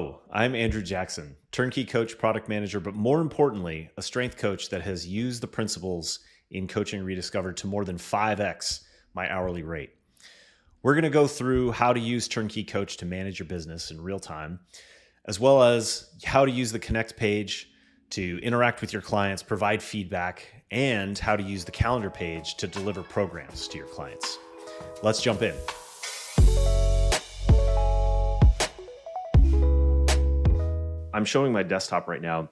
Hello, I'm Andrew Jackson, TurnKey Coach, Product Manager, but more importantly, a strength coach that has used the principles in Coaching Rediscovered to more than 5x my hourly rate. We're going to go through how to use TurnKey Coach to manage your business in real time, as well as how to use the Connect page to interact with your clients, provide feedback, and how to use the calendar page to deliver programs to your clients. Let's jump in. I'm showing my desktop right now,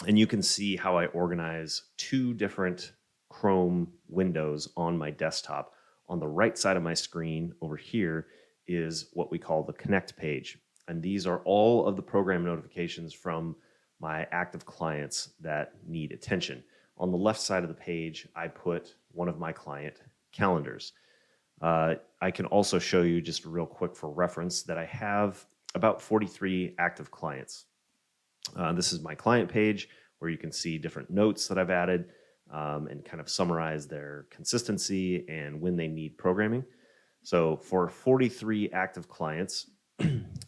and you can see how I organize two different Chrome windows on my desktop. On the right side of my screen over here is what we call the Connect page. And these are all of the program notifications from my active clients that need attention. On the left side of the page, I put one of my client calendars. I can also show you just real quick for reference that I have about 43 active clients. This is my client page where you can see different notes that I've added and kind of summarize their consistency and when they need programming. So for 43 active clients,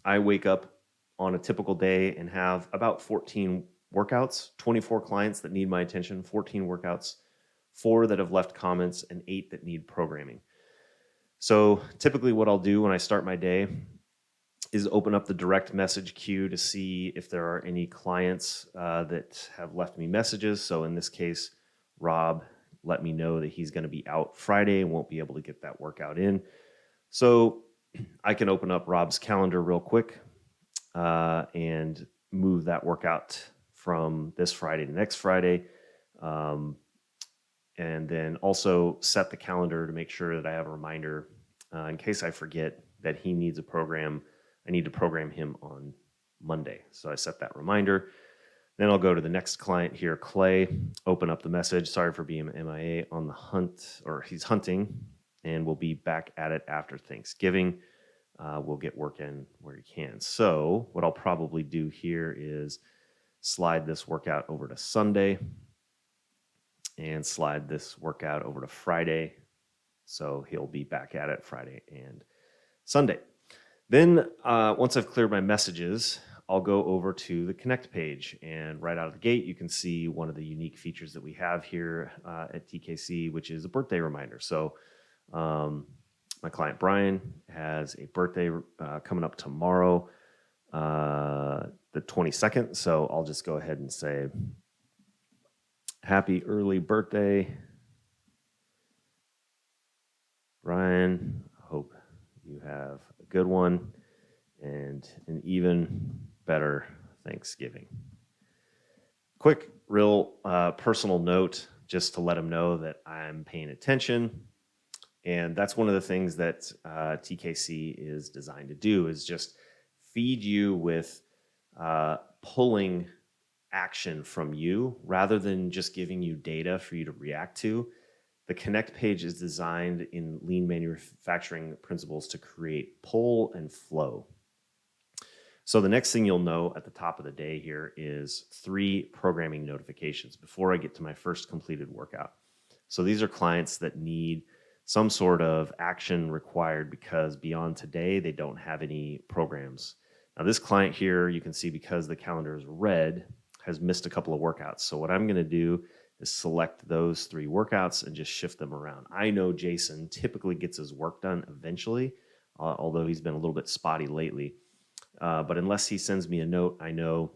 I wake up on a typical day and have about 14 workouts, 24 clients that need my attention, 14 workouts, 4 that have left comments, and 8 that need programming. So typically what I'll do when I start my day is open up the direct message queue to see if there are any clients that have left me messages. So in this case, Rob let me know that he's going to be out Friday and won't be able to get that workout in. So I can open up Rob's calendar real quick and move that workout from this Friday to next Friday. And then also set the calendar to make sure that I have a reminder in case I forget that he needs a program. I need to program him on Monday. So I set that reminder. Then I'll go to the next client here, Clay, open up the message. Sorry for being MIA on the hunt, or he's hunting, and we'll be back at it after Thanksgiving. We'll get work in where he can. So what I'll probably do here is slide this workout over to Sunday and slide this workout over to Friday. So he'll be back at it Friday and Sunday. Then once I've cleared my messages, I'll go over to the Connect page. And right out of the gate, you can see one of the unique features that we have here at TKC, which is a birthday reminder. So my client Brian has a birthday coming up tomorrow, the 22nd. So I'll just go ahead and say, happy early birthday, Brian. I hope you have a good one and an even better Thanksgiving. Quick, real personal note, just to let him know that I'm paying attention. And that's one of the things that TKC is designed to do, is just feed you with pulling action from you rather than just giving you data for you to react to. The Connect page is designed in lean manufacturing principles to create pull and flow. So the next thing you'll know at the top of the day here is 3 programming notifications before I get to my first completed workout. So these are clients that need some sort of action required because beyond today, they don't have any programs. Now this client here, you can see because the calendar is red, has missed a couple of workouts. So what I'm going to do is select those 3 workouts and just shift them around. I know Jason typically gets his work done eventually, although he's been a little bit spotty lately. But unless he sends me a note, I know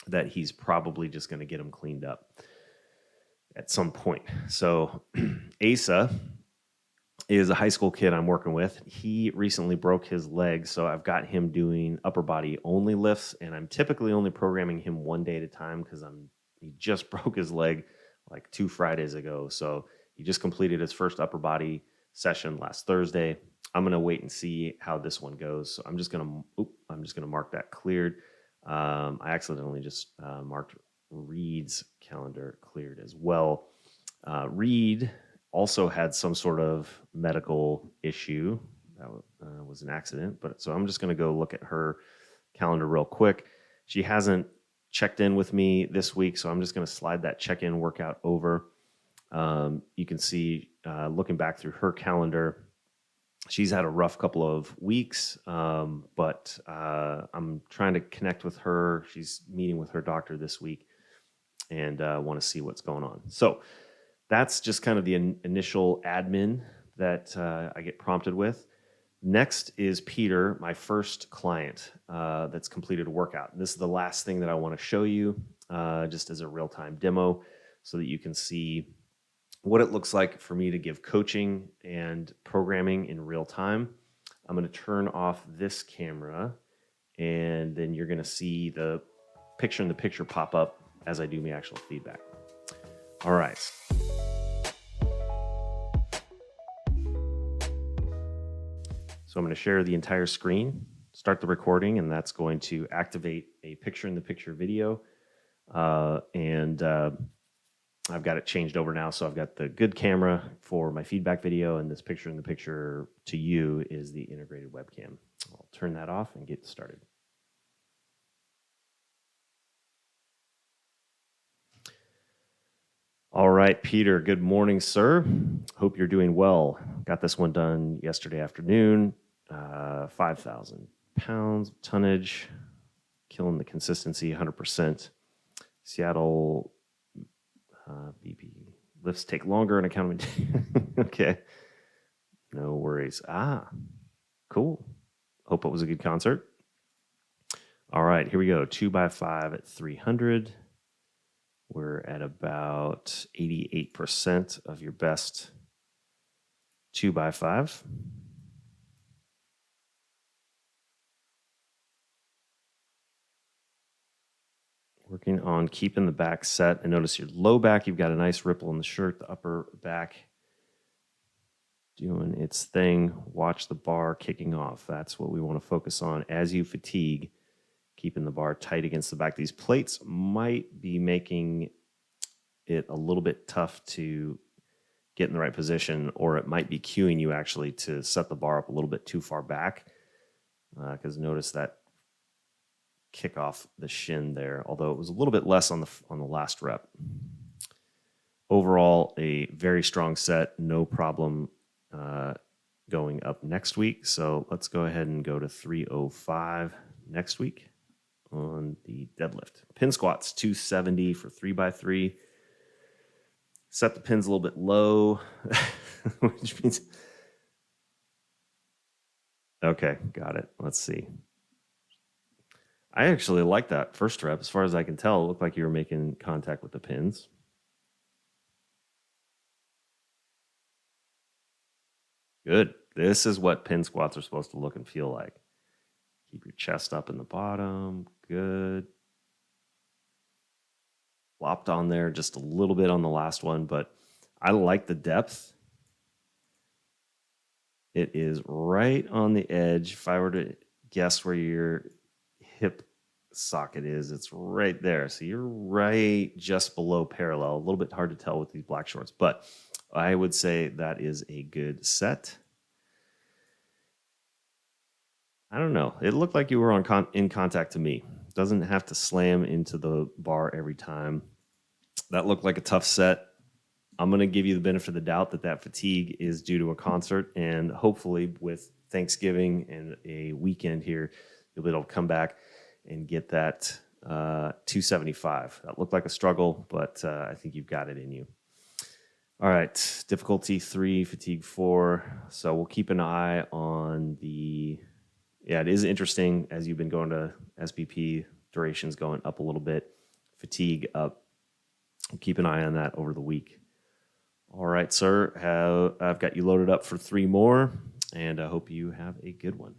that he's probably just going to get them cleaned up at some point. So Asa is a high school kid I'm working with. He recently broke his leg, so I've got him doing upper body only lifts, and I'm typically only programming him one day at a time because he just broke his leg like 2 Fridays ago. So he just completed his first upper body session last Thursday. I'm going to wait and see how this one goes. So I'm just going to mark that cleared. I accidentally just marked Reed's calendar cleared as well. Reed also had some sort of medical issue. That was an accident. So I'm just going to go look at her calendar real quick. She hasn't checked in with me this week, so I'm just going to slide that check-in workout over. You can see, looking back through her calendar, She's had a rough couple of weeks, but I'm trying to connect with her. She's meeting with her doctor this week and want to see what's going on. So that's just kind of the initial admin that I get prompted with. Next is Peter, my first client that's completed a workout. This is the last thing that I want to show you just as a real-time demo so that you can see what it looks like for me to give coaching and programming in real time. I'm going to turn off this camera, and then you're going to see the picture in the picture pop up as I do my actual feedback. All right. So I'm going to share the entire screen, start the recording, and that's going to activate a picture-in-the-picture video. I've got it changed over now, so I've got the good camera for my feedback video, and this picture-in-the-picture to you is the integrated webcam. I'll turn that off and get started. All right, Peter, good morning, sir. Hope you're doing well. Got this one done yesterday afternoon. 5,000 pounds tonnage, killing the consistency 100%. Seattle BP lifts take longer and accountability. Okay, no worries. Cool. Hope it was a good concert. All right, here we go. 2x5 at 300. We're at about 88% of your best 2x5. Working on keeping the back set. I notice your low back, you've got a nice ripple in the shirt, the upper back doing its thing. Watch the bar kicking off. That's what we want to focus on as you fatigue, keeping the bar tight against the back. These plates might be making it a little bit tough to get in the right position, or it might be cueing you actually to set the bar up a little bit too far back, because notice that kick off the shin there, although it was a little bit less on the last rep. Overall, a very strong set, no problem going up next week. So let's go ahead and go to 305 next week on the deadlift. Pin squats, 270 for 3x3. Set the pins a little bit low, which means... Okay, got it. Let's see. I actually like that first rep. As far as I can tell, it looked like you were making contact with the pins. Good. This is what pin squats are supposed to look and feel like. Keep your chest up in the bottom. Good. Flopped on there just a little bit on the last one, but I like the depth. It is right on the edge. If I were to guess where your hip socket is, it's right there. So you're right just below parallel. A little bit hard to tell with these black shorts, but I would say that is a good set. I don't know. It looked like you were in contact to me. Doesn't have to slam into the bar every time. That looked like a tough set. I'm going to give you the benefit of the doubt that fatigue is due to a concert, and hopefully with Thanksgiving and a weekend here, you'll be able to come back and get that 275. That looked like a struggle, but I think you've got it in you. All right, difficulty 3, fatigue 4. So we'll keep an eye on the... Yeah, it is interesting as you've been going to SBP, durations going up a little bit, fatigue up. Keep an eye on that over the week. All right, sir, I've got you loaded up for 3 more, and I hope you have a good one.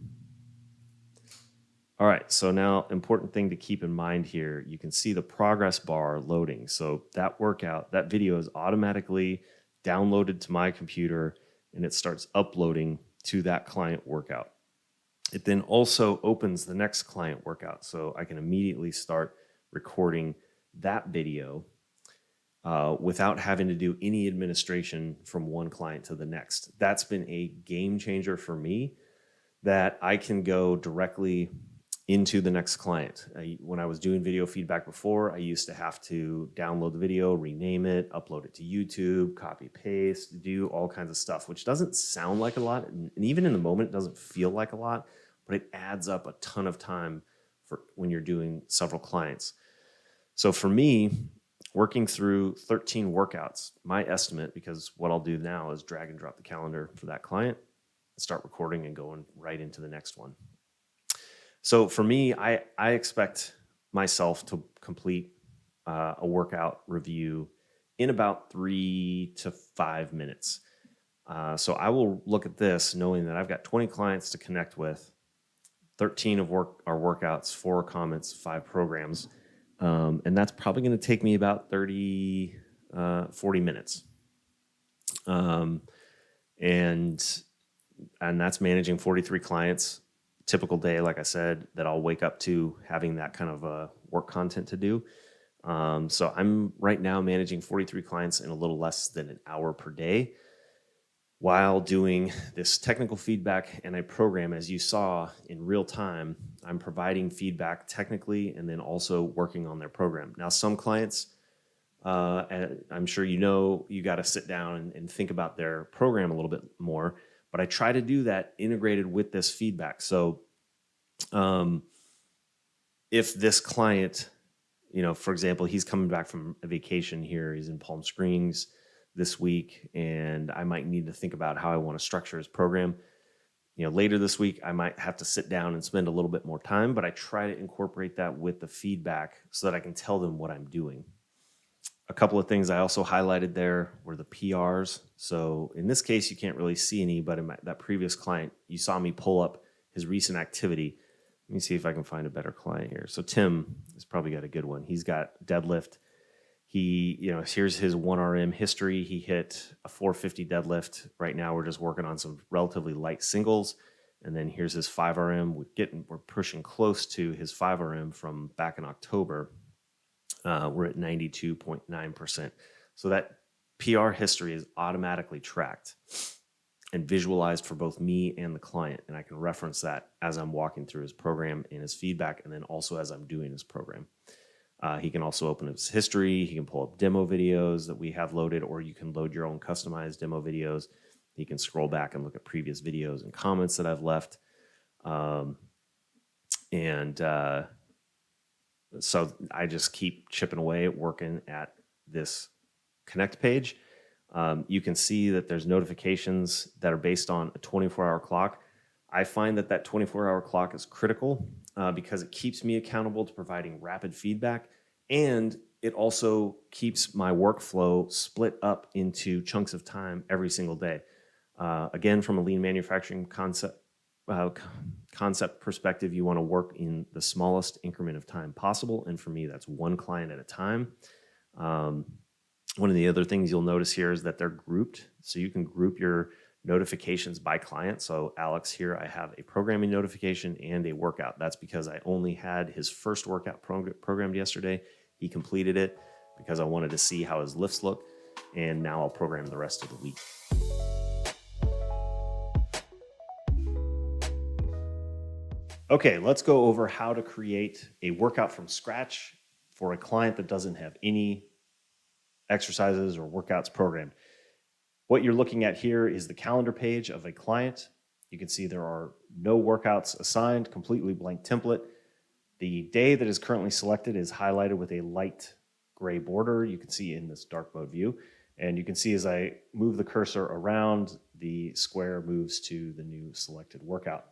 All right, so now important thing to keep in mind here, you can see the progress bar loading. So that workout, that video is automatically downloaded to my computer, and it starts uploading to that client workout. It then also opens the next client workout, so I can immediately start recording that video without having to do any administration from one client to the next. That's been a game changer for me, that I can go directly into the next client. When I was doing video feedback before, I used to have to download the video, rename it, upload it to YouTube, copy, paste, do all kinds of stuff, which doesn't sound like a lot. And even in the moment, it doesn't feel like a lot, but it adds up a ton of time for when you're doing several clients. So for me, working through 13 workouts, my estimate, because what I'll do now is drag and drop the calendar for that client, start recording and going right into the next one. So for me, I expect myself to complete a workout review in about 3 to 5 minutes. So I will look at this knowing that I've got 20 clients to connect with, 13 of our workouts, 4 comments, 5 programs. And that's probably going to take me about 40 minutes. And that's managing 43 clients. Typical day, like I said, that I'll wake up to having that kind of work content to do. So I'm right now managing 43 clients in a little less than an hour per day while doing this technical feedback and a program. As you saw in real time, I'm providing feedback technically and then also working on their program. Now, some clients, I'm sure you got to sit down and think about their program a little bit more. But I try to do that integrated with this feedback. So if this client, for example, he's coming back from a vacation here, he's in Palm Springs this week, and I might need to think about how I want to structure his program. Later this week, I might have to sit down and spend a little bit more time, but I try to incorporate that with the feedback so that I can tell them what I'm doing. A couple of things I also highlighted there were the PRs. So in this case, you can't really see any, but in that previous client, you saw me pull up his recent activity. Let me see if I can find a better client here. So Tim has probably got a good one. He's got deadlift. Here's his 1RM history. He hit a 450 deadlift. Right now, we're just working on some relatively light singles. And then here's his 5RM. We're pushing close to his 5RM from back in October. We're at 92.9%. So that PR history is automatically tracked and visualized for both me and the client. And I can reference that as I'm walking through his program and his feedback, and then also as I'm doing his program. He can also open his history. He can pull up demo videos that we have loaded, or you can load your own customized demo videos. He can scroll back and look at previous videos and comments that I've left. So I just keep chipping away at working at this Connect page. You can see that there's notifications that are based on a 24-hour clock. I find that 24-hour clock is critical because it keeps me accountable to providing rapid feedback, and it also keeps my workflow split up into chunks of time every single day. Again, from a lean manufacturing concept perspective, you want to work in the smallest increment of time possible. And for me, that's one client at a time. One of the other things you'll notice here is that they're grouped. So you can group your notifications by client. So Alex here, I have a programming notification and a workout. That's because I only had his first workout programmed yesterday. He completed it because I wanted to see how his lifts look. And now I'll program the rest of the week. Okay, let's go over how to create a workout from scratch for a client that doesn't have any exercises or workouts programmed. What you're looking at here is the calendar page of a client. You can see there are no workouts assigned, completely blank template. The day that is currently selected is highlighted with a light gray border. You can see in this dark mode view. And you can see as I move the cursor around, the square moves to the new selected workout.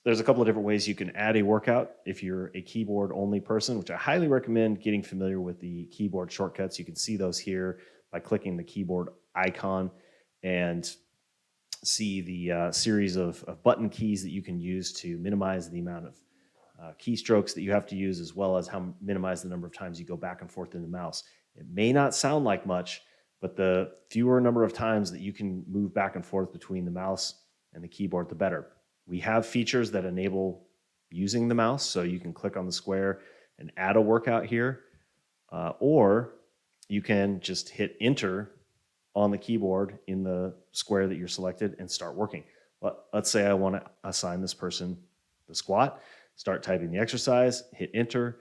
There's a couple of different ways you can add a workout if you're a keyboard only person, which I highly recommend getting familiar with the keyboard shortcuts. You can see those here by clicking the keyboard icon and see the series of button keys that you can use to minimize the amount of keystrokes that you have to use, as well as how minimize the number of times you go back and forth in the mouse. It may not sound like much, but the fewer number of times that you can move back and forth between the mouse and the keyboard, the better. We have features that enable using the mouse, so you can click on the square and add a workout here, or you can just hit enter on the keyboard in the square that you're selected and start working. Let's say I want to assign this person the squat. start typing the exercise, hit enter.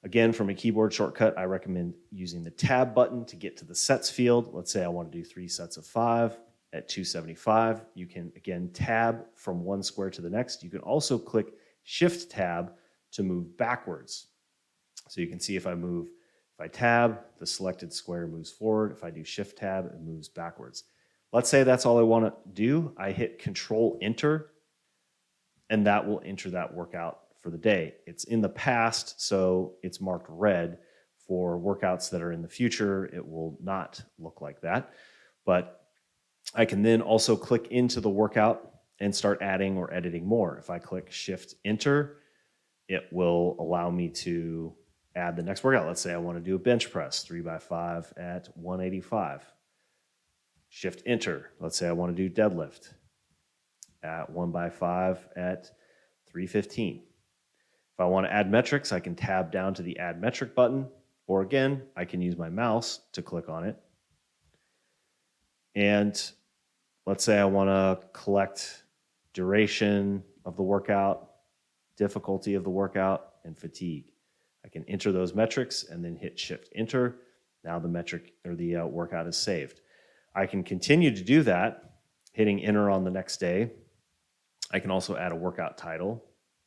Again, from a keyboard shortcut, I recommend using the tab button to get to the sets field. Let's say I want to do 3 sets of 5 at 275. You can, again, tab from one square to the next. You can also click Shift Tab to move backwards. So you can see if I tab, the selected square moves forward. If I do Shift Tab, it moves backwards. Let's say that's all I want to do. I hit Control Enter, and that will enter that workout for the day. It's in the past, so it's marked red. For workouts that are in the future, it will not look like that. But I can then also click into the workout and start adding or editing more. If I click Shift Enter, it will allow me to add the next workout. Let's say I want to do a bench press, 3x5 at 185. Shift Enter. Let's say I want to do deadlift at 1x5 at 315. If I want to add metrics, I can tab down to the Add Metric button, or again, I can use my mouse to click on it. And let's say I want to collect duration of the workout, difficulty of the workout, and fatigue. I can enter those metrics and then hit Shift Enter. Now the metric or the workout is saved. I can continue to do that, hitting Enter on the next day. I can also add a workout title.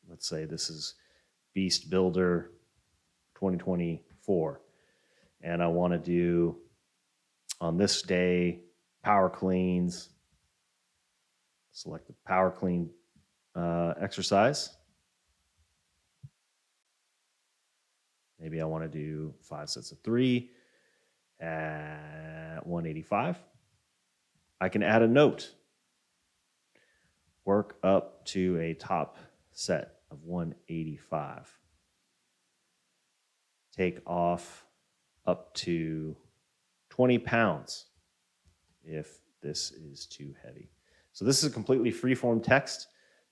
Let's say this is Beast Builder 2024. And I want to do, on this day, power cleans. Select the power clean exercise. Maybe I want to do 5 sets of 3 at 185. I can add a note. Work up to a top set of 185. Take off up to 20 pounds if this is too heavy. So this is a completely free-form text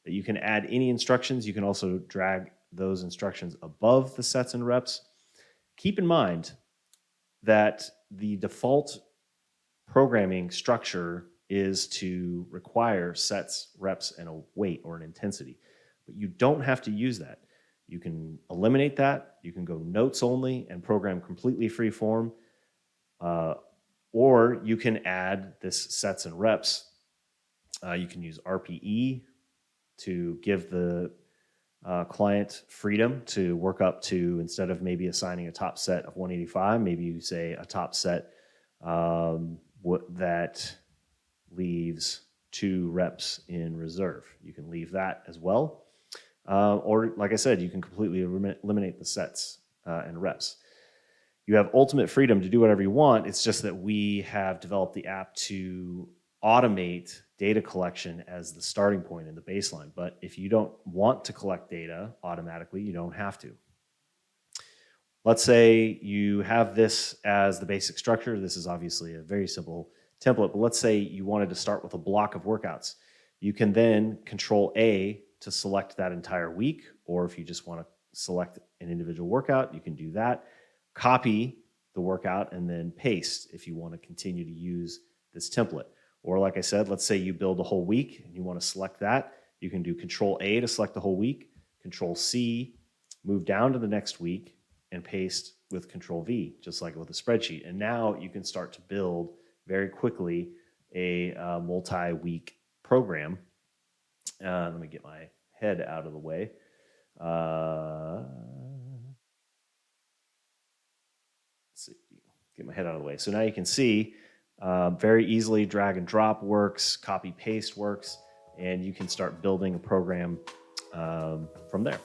that you can add any instructions. You can also drag those instructions above the sets and reps. Keep in mind that the default programming structure is to require sets, reps, and a weight or an intensity. But you don't have to use that. You can eliminate that. You can go notes only and program completely free form. Or you can add this sets and reps. You can use RPE to give the client freedom to work up to, instead of maybe assigning a top set of 185, maybe you say a top set that leaves 2 reps in reserve. You can leave that as well. Or like I said, you can completely eliminate the sets and reps. You have ultimate freedom to do whatever you want. It's just that we have developed the app to automate data collection as the starting point and the baseline. But if you don't want to collect data automatically, you don't have to. Let's say you have this as the basic structure. This is obviously a very simple template, but let's say you wanted to start with a block of workouts. You can then Control A to select that entire week, or if you just want to select an individual workout, you can do that. Copy the workout and then paste if you want to continue to use this template. Or like I said, let's say you build a whole week and you want to select that. You can do Control A to select the whole week, Control C, move down to the next week, and paste with Control V, just like with a spreadsheet. And now you can start to build very quickly a multi-week program. Let me get my head out of the way. Let's see, get my head out of the way. So now you can see very easily drag and drop works, copy paste works, and you can start building a program from there.